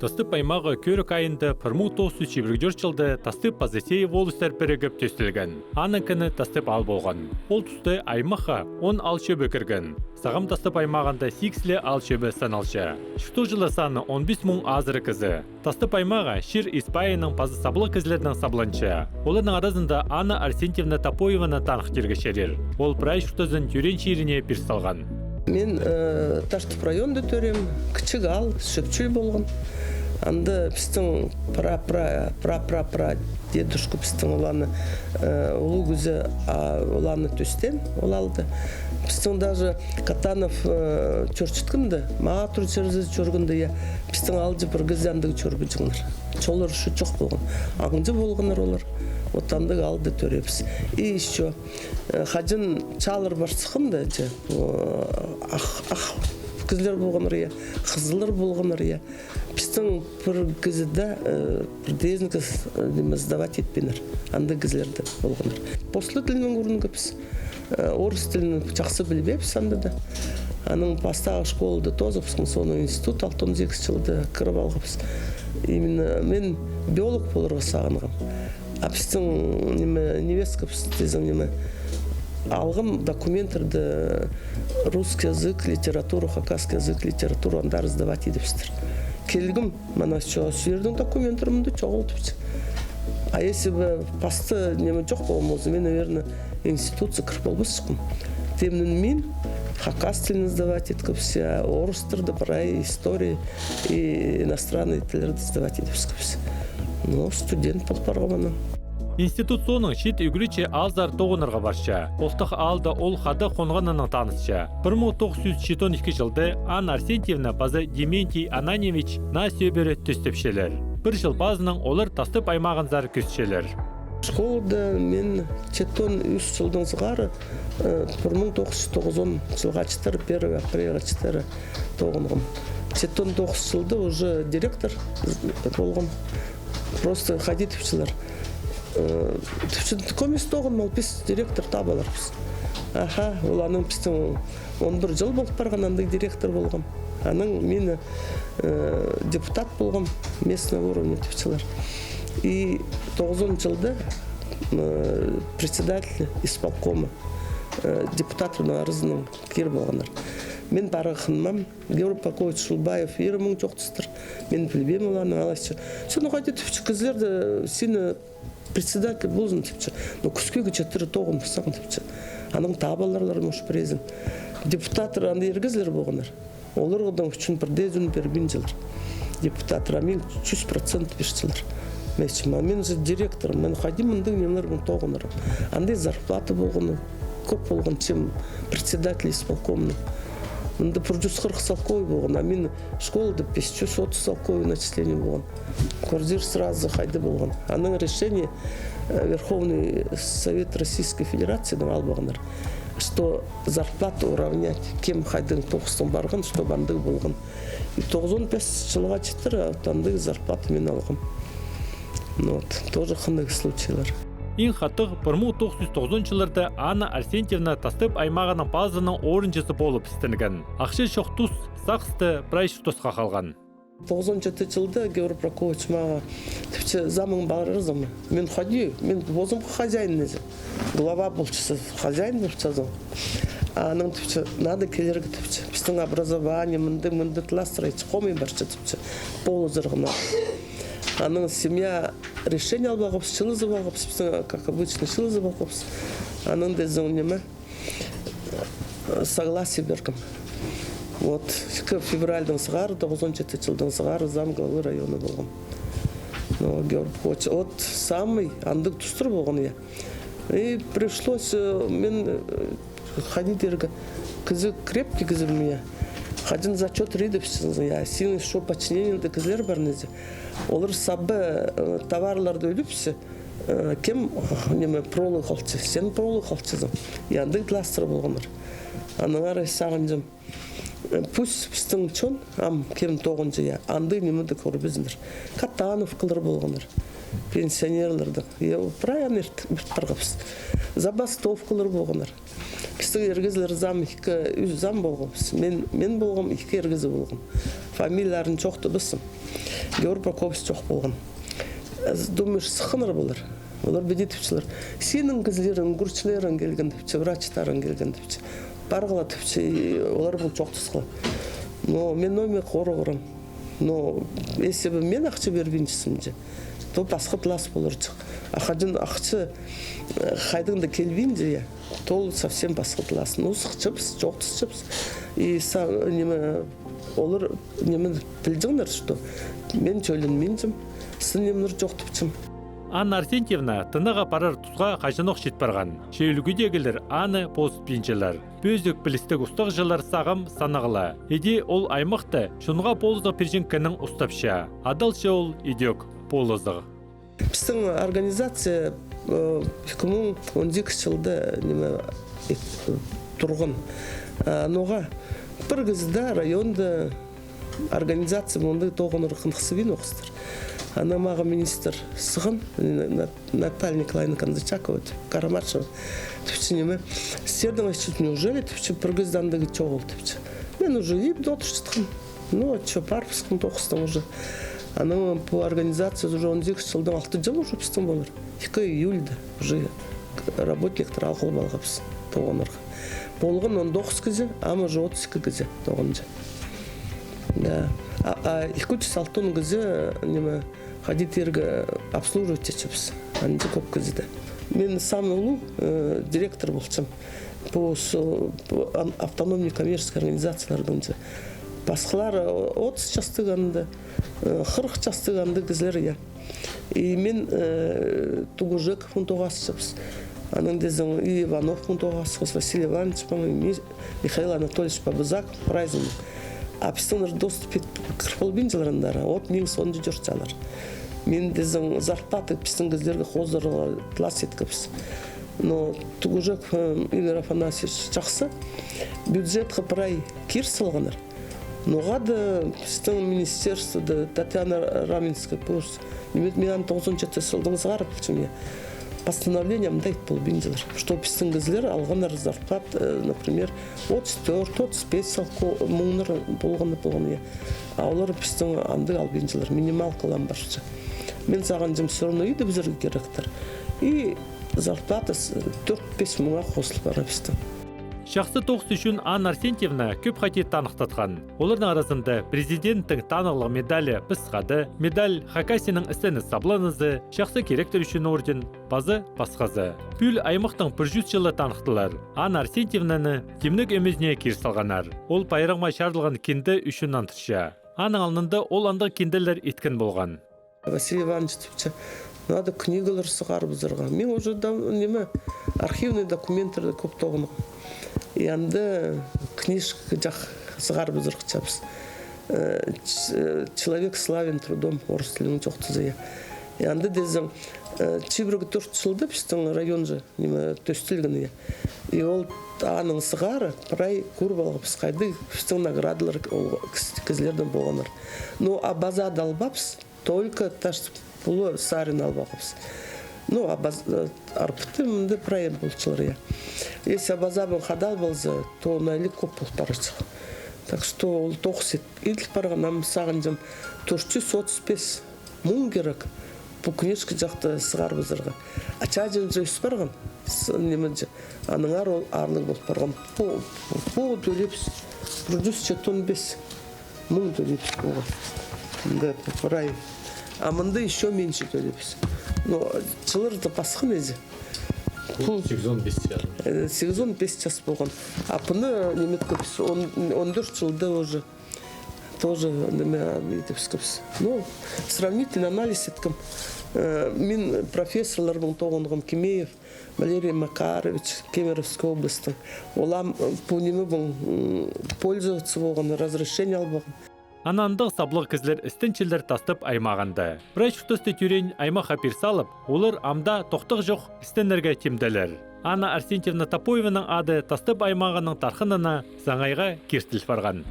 Тастып аймағы көрік айында 1924 жылды тастып позитей волыстар бірігіп төстілген. Аныкіні тастып ал болған. Ол тұсты аймаққа 10 ал шөбі кірген. Сағам тастып аймағында 8 ал шөбі саналшы. Шықты жылы саны 15 мың азыры кізі. Тастып аймаға Шир Испайының пазы саблы кізлердің сабланчы. Олының арасында Анна Арсентьевна Топоеваны танық тергешерер. Ол прай шықтызын түрен шеріне пір салған. Мен Таштып районды төрем, кішік ал, шөпчіл болған. Анда біздің пра дедушку біздің оланы ұлы күзі оланы төстен ол алды. Біздің даже Катанов чөрчіткінді, маға тұры черзі чөргінді, біздің алды бір гіздендігі чөргі жыңдар. Чолар ұшы жоқ болған. Ағынжы болғанар олар. Отандық алды төрепіз. И еще хажын чалыр барсықында кізлер болғаныр, қызылыр болғаныр. Біздің бір кізіде бірдезінгі сдавать етпенер. Анды кізлерді болғаныр. Послы тілінің көрінгі біз. Орыс тілінің жақсы білбепіз анда да. Аның пастағы школды тозыпсың, соны институт 6-8 жылды кіріп алғапыз. Именно мен биолог болырға сағынғам. А біздің невестка біздің алғым документтерді русский язык, литературу, хакасский язык, литературу анда раздавать едіпсіздер. Келгім, мана сүйердің документтерімді чоғылтыпсы. А если бы пасты неме жоқ болмазы, мен, наверное, институция кіріп болбысықым. Темнің мен хакас тілін сдавать еткіпсі, орыс тұрды бірай истории и иностранные тілерді сдавать едіпсіз. Ну, студент болпарғаманы. Институт соның шет үгіліче алзар тоғынырға баршы. Олтық алда ол қады қонғанының танысшы. 1972 жылды Анна Арсентьевна базы Дементий Ананевич на сөбері төстепшелер. Бір жыл базының олар тастып аймағын зар көсшелер. Школда мен четон 3 жылдың сығары 1990 жылға 1 апрельға 4 тоғынғым. Четон 9 жылды уже директор болғым. Просто ходить вчилар. Көмес тоғын мол біз директор табаларбыз. Аха, ол аның біздің 11 жыл болып барған андық директор болғым. Аның мені депутат болғым местный уровне вчилар. И 90 жылда председатель исполкома депутаттың арызының кер болғанар. Мен бары қынмам, Георгий Шулбаев, 20 мың жоқтыстыр. Мен білбем оланы алайшы. Соны қайды түпші кізлерді сені председатель болзын түпші. Но күскегі четірі тоғын пысағын түпші. Аның табаларлары мұш презін. Депутаттыр аңды ергізлер болғанар. Олар одан үшін бір дезін бербін жылыр. Депутаттыр амен 100% бершілер. Мен же директор, мен қайдым мұндың немлердің тоғынырым. Андай зарплаты болғаны көп болған, чем председатель исполкомның. Мында продюсер салковый болған, а мен школада 530 салковый начисление болған. Квартир сразу қайды болған. Аның решение Верховный Совет Российской Федерации ал болғандар, что зарплату уравнять, кем қайдың тоқыстың барған, что бандық болған. И 95 жылға жетір, андық зарплаты мен алғым. Вот, тоже қандай случайлар. Ең хаттық 1990 жылдарда Анна Арсентьевна тастып аймағының базының орыншысы болып істенген. Ақшы шоқтус сақсты прайшықтосқа қалған. 97 жылда Георгий Прокофьевич маға тіпчі замың бары замы. Мен ходию, мен бозым хозяин незі. Глава болчысы, хозяин болчазым. Аның тіпчі, надо келерге тіпчі. Біздің образование, мынды тластырайчы, қомей барчы тіпчі. Полу зырғына. Аның семья решение албағапс, шылызы бағапс, как обычно, шылызы бағапс. Аның дезің неме согласие беркім. Вот, февральдың сығары, 97 жылдың сығары зам главы районы болған. Но Георгий, вот самый андық тұстыр болған, я. И пришлось мен ходить ерге. Кізі крепкий кізі меня. Ходин зачет ридовсың, я. Син шо подчинениді кізлер бар незі. Олар сабы товарларды өліпсі, кем неме пролы қалчы, сен пролы қалчызым. Яндың кластыры болғаныр. Аның арай сағынжым. Пусть біздің чон, кем тоғынжы, анды немеді көрбізіндір. Каттанов қылыр болғаныр, пенсионерлерді. Праян ерт барғапыз. Забастов қылыр болғаныр. Кісі ергізлер зам болғамыз. Мен болғам, екі ергізі болғам. Фамилияларын жоқты бісім. Георгий Кобс жоқ болған. Думаешь, сықыныр болар. Олар бедетіпшілер. Сенің кізлерің, күрчілерің келген тіпчі, врачтарың келген тіпчі. Барғыла тіпчі, олар бұл жоқ тұсқыла. Но мен ойме қоры құрым. Но есебі мен ақчы бербейіншісім же. То басқы плас болыр жүк. Ақаджын ақчы қайдыңда келбейін же, тол совсем басқы плас. Ну, сықчыбыз, жоқ тұсчыбыз. И олар немен білдіңдер, что мен чөлін менжім, сын немнір жоқ тұпчым. Анна Арсентьевна тыныға парар тұзға қажынық жет барған. Шейлігідегілер аны пост пенчелер. Бөздік білістік ұстық жылар сағым санағыла. Еде ол аймақты шынға полызға першінкінің ұстапша. Адалша ол едек полызығы. Біздің организация 2012 жылда тұрғын. Ноға бір кізді районда организация мұнды тоғын ұрқындықсы бейін оқыстыр. Она мага министр сығын, Наталья Николаевна Кондачакова, Карамаршева, тіпчінеме, сердің ашчыт неужели, тіпчі піргіздандығы чоғыл, тіпчі. Мен уже еп дотыршытқым, ну, чо, парпысқым тоқыстым уже. Она по организации уже 12 жылдың 6 жыл уже пістің болыр. 2 июльда уже работниктер алқыл балғапсы тоғынырға. Болғын 19 кізе, ама уже 32 кізе тоғынжа. Да. А 206 кізе неме ходить ерге обслуживать чечіпс. Анды көп кізді. Мен самый ұлы директор болчым по автономной коммерческой организациялардың же. Басқалар 30 жастығанды, 40 жастығанды кізлер я. И мен Тугужек фунтоғасы жапс. Анын дезің и Иванов фунтоғасы, Василий Иванович, Михаил Анатольевич Бабызак, праздник. А пистонар доступ кырпылбин жыларындары, от мен сонды жорчалар. Мен дезің зарплаты пистон кізлерге қоздырыға класс еткіпс. Но Тугужек Игорь Афанасьевич жақсы, бюджет қыпырай кир сылғаныр. Ноғады пистон министерствода Татьяна Раменская пуст. Мен 97 жылдың зғарып күчім я. Постановлением дайт полбин жылар. Что пистон кізлер алғанар зарплат, например, 34-35 мұңныр болғаны я. А олар пистон анды албин жылар. Минималкалан баршы. Мен саған жым сөріні үйді бізіргі керектір. И зарплата 4-5 мұңа қосылып бара пистон. Шақсы тоқсы үшін Анна Арсентьевна көп қате танықтатқан. Олардың арасында президенттің танылық медалі пысқады, медаль Хакасинің істіні сабланызы, шақсы керектір үшін орден, базы басқазы. Пүл аймақтың 100 жылы танықтылар. Анна Арсентьевнаны темнік өмізіне кер салғанар. Ол пайрағма шардылған кенді үшін антырша. Аның алнында ол андық кенделер еткен болған. Василий Иванович тіпчі, надо книгалар сығар бұзырға. Мен уже архивный документтарды көп тоғынық. И анды книжка жақ сығар бұзырғы чапс. Человек славен трудом, орыс тілінің жоқты зая. И анды дезім, чибіргі 4 жылды пістің район же төстілгіні. И ол аның сығары прай көрбалғы пісқайды пістің наградылар кізлерден болғаныр. Ну, а база далбапс, только таш пулы сарин албақыпс. Ну, арпыты мынды прайын болчылар я. Если базабын қадал болса, то найлы көп болып барычық. Так что ол тоқсет. Иділ барғанам саған жым 435 мұң керек. Бұл книжка жақты сығар бұзырға. Ача жын жүйіс барған. Немеді. Аныңар ол арлық болып барған. Бұл төлепс. 175 мұң төлепс болған. Да, прай. А мында еще меньше төлепс. Но чылырды басқын езі. 8-5 час болған. А бұны немет көпіс, 14 жылда уже тоже етіпс көпіс. Ну, сравнительный анализ еткім. Мен профессорларымың тоғынғым Кемеев, Валерий Макарович, Кемеровской областы. Олам бұл неме бұл пользоваться болған, разрешение албаған. Анандық саблық кізлер істінчілдер тастып аймағанды. Бірай шүктісті түрен аймақ апир салып, олар амда тоқтық жоқ істенерге темделер. Анна Арсентьевна Топоеваның ады Тастып аймағының тархынына саңайға кертіл барған.